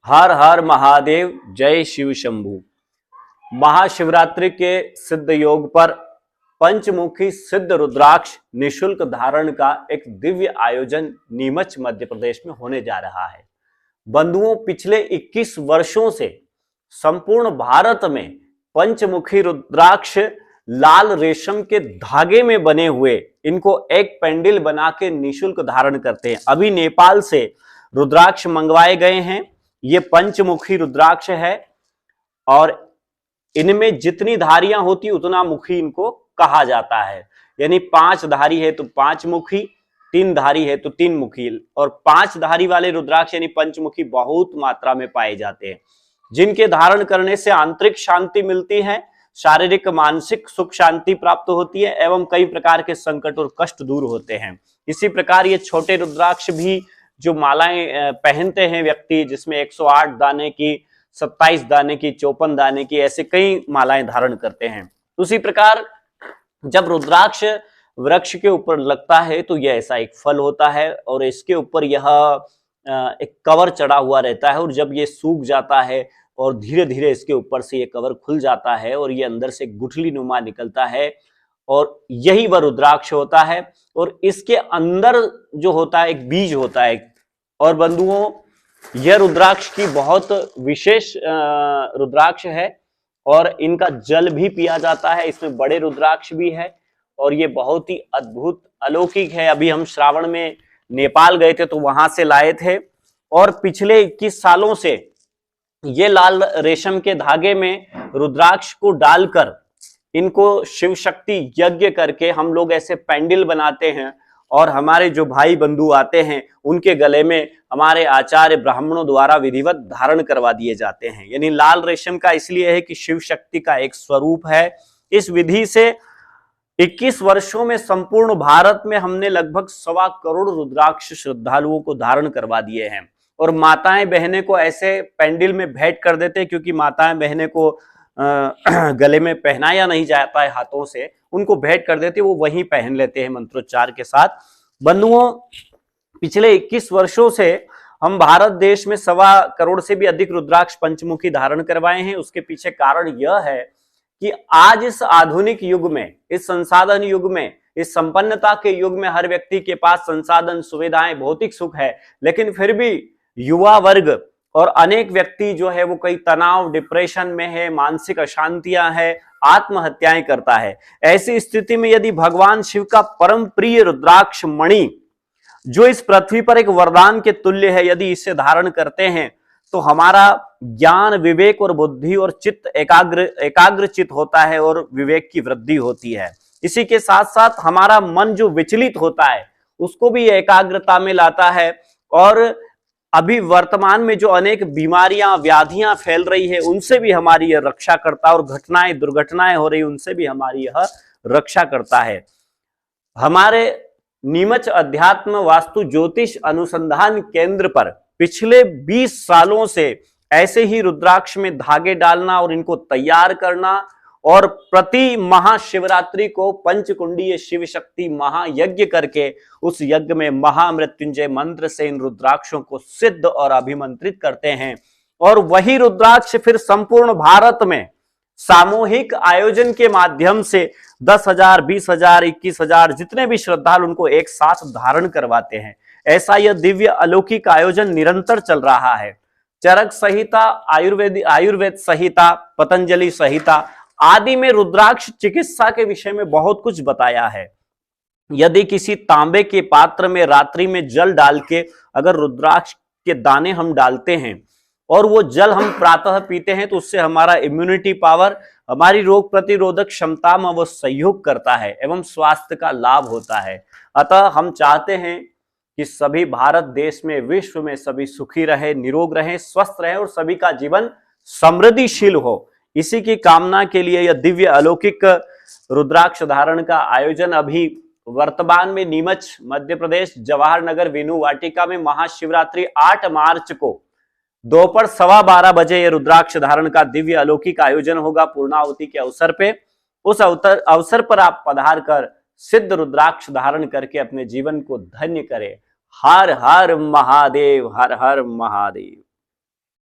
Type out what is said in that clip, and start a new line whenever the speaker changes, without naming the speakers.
हर हर महादेव, जय शिव शंभू। महाशिवरात्रि के सिद्ध योग पर पंचमुखी सिद्ध रुद्राक्ष निशुल्क धारण का एक दिव्य आयोजन नीमच मध्य प्रदेश में होने जा रहा है। बंधुओं, पिछले 21 वर्षों से संपूर्ण भारत में पंचमुखी रुद्राक्ष लाल रेशम के धागे में बने हुए इनको एक पेंडिल बना के निशुल्क धारण करते हैं। अभी नेपाल से रुद्राक्ष मंगवाए गए हैं। ये पंचमुखी रुद्राक्ष है और इनमें जितनी धारियां होती उतना मुखी इनको कहा जाता है। यानी 5 धारी है तो 5 मुखी, 3 धारी है तो 3 मुखी, और 5 धारी वाले रुद्राक्ष यानी पंचमुखी बहुत मात्रा में पाए जाते हैं, जिनके धारण करने से आंतरिक शांति मिलती है, शारीरिक मानसिक सुख शांति प्राप्त होती है एवं कई प्रकार के संकट और कष्ट दूर होते हैं। इसी प्रकार ये छोटे रुद्राक्ष भी जो मालाएं पहनते हैं व्यक्ति, जिसमें 108 दाने की, 27 दाने की, 54 दाने की, ऐसे कई मालाएं धारण करते हैं। उसी प्रकार जब रुद्राक्ष वृक्ष के ऊपर लगता है तो यह ऐसा एक फल होता है और इसके ऊपर यह एक कवर चढ़ा हुआ रहता है, और जब ये सूख जाता है और धीरे धीरे इसके ऊपर से ये कवर खुल जाता है और ये अंदर से गुठली नुमा निकलता है, और यही वह रुद्राक्ष होता है। और इसके अंदर जो होता है एक बीज होता है। और बंधुओं, यह रुद्राक्ष की बहुत विशेष रुद्राक्ष है और इनका जल भी पिया जाता है। इसमें बड़े रुद्राक्ष भी है और ये बहुत ही अद्भुत अलौकिक है। अभी हम श्रावण में नेपाल गए थे तो वहां से लाए थे, और पिछले 21 सालों से ये लाल रेशम के धागे में रुद्राक्ष को डालकर इनको शिव शक्ति यज्ञ करके हम लोग ऐसे पेंडिल बनाते हैं, और हमारे जो भाई बंधु आते हैं उनके गले में हमारे आचार्य ब्राह्मणों द्वारा विधिवत धारण करवा दिए जाते हैं। यानी लाल रेशम का इसलिए है कि शिव शक्ति का एक स्वरूप है। इस विधि से 21 वर्षों में संपूर्ण भारत में हमने लगभग 1.25 करोड़ रुद्राक्ष श्रद्धालुओं को धारण करवा दिए हैं। और माताएं बहनें को ऐसे पेंडिल में भेंट कर देते हैं, क्योंकि माताएं बहनें को गले में पहनाया नहीं जाता है हाथों से, उनको भेंट कर देते, वो वहीं पहन लेते हैं मंत्रोच्चार के साथ। बंधुओं, पिछले 21 वर्षों से हम भारत देश में 1.25 करोड़ से भी अधिक रुद्राक्ष पंचमुखी धारण करवाए हैं। उसके पीछे कारण यह है कि आज इस आधुनिक युग में, इस संसाधन युग में, इस संपन्नता के युग में हर व्यक्ति के पास संसाधन, सुविधाएं, भौतिक सुख है, लेकिन फिर भी युवा वर्ग और अनेक व्यक्ति जो है वो कई तनाव, डिप्रेशन में है, मानसिक अशांतियां है, आत्महत्याएं करता है। ऐसी स्थिति में यदि भगवान शिव का परम प्रिय रुद्राक्ष मणि, जो इस पृथ्वी पर एक वरदान के तुल्य है, यदि इसे धारण करते हैं तो हमारा ज्ञान, विवेक और बुद्धि और चित्त एकाग्र चित्त होता है और विवेक की वृद्धि होती है। इसी के साथ साथ हमारा मन जो विचलित होता है उसको भी एकाग्रता में लाता है, और अभी वर्तमान में जो अनेक बीमारियां, व्याधियां फैल रही है उनसे भी हमारी यह रक्षा करता है, और घटनाएं, दुर्घटनाएं हो रही उनसे भी हमारी यह रक्षा करता है। हमारे नीमच अध्यात्म वास्तु ज्योतिष अनुसंधान केंद्र पर पिछले 20 सालों से ऐसे ही रुद्राक्ष में धागे डालना और इनको तैयार करना, और प्रति महाशिवरात्रि को पंचकुंडीय शिव शक्ति महायज्ञ करके उस यज्ञ में महामृत्युंजय मंत्र से इन रुद्राक्षों को सिद्ध और अभिमंत्रित करते हैं, और वही रुद्राक्ष फिर संपूर्ण भारत में सामूहिक आयोजन के माध्यम से 10,000, 20,000, 21,000 जितने भी श्रद्धालु उनको एक साथ धारण करवाते हैं। ऐसा यह दिव्य अलौकिक आयोजन निरंतर चल रहा है। चरक संहिता, आयुर्वेद संहिता, पतंजलि संहिता आदि में रुद्राक्ष चिकित्सा के विषय में बहुत कुछ बताया है। यदि किसी तांबे के पात्र में रात्रि में जल डाल के अगर रुद्राक्ष के दाने हम डालते हैं और वो जल हम प्रातः पीते हैं तो उससे हमारा इम्यूनिटी पावर, हमारी रोग प्रतिरोधक क्षमता में वो सहयोग करता है एवं स्वास्थ्य का लाभ होता है। अतः हम चाहते हैं कि सभी भारत देश में, विश्व में सभी सुखी रहे, निरोग रहे, स्वस्थ रहे और सभी का जीवन समृद्धिशील हो। इसी की कामना के लिए यह दिव्य अलौकिक रुद्राक्ष धारण का आयोजन अभी वर्तमान में नीमच मध्य प्रदेश जवाहर नगर वेणु वाटिका में महाशिवरात्रि 8 मार्च को दोपहर 12:15 बजे यह रुद्राक्ष धारण का दिव्य अलौकिक आयोजन होगा पूर्णाहुति के अवसर पे। उस अवसर पर आप पधार कर सिद्ध रुद्राक्ष धारण करके अपने जीवन को धन्य करें। हर हर महादेव, हर हर महादेव।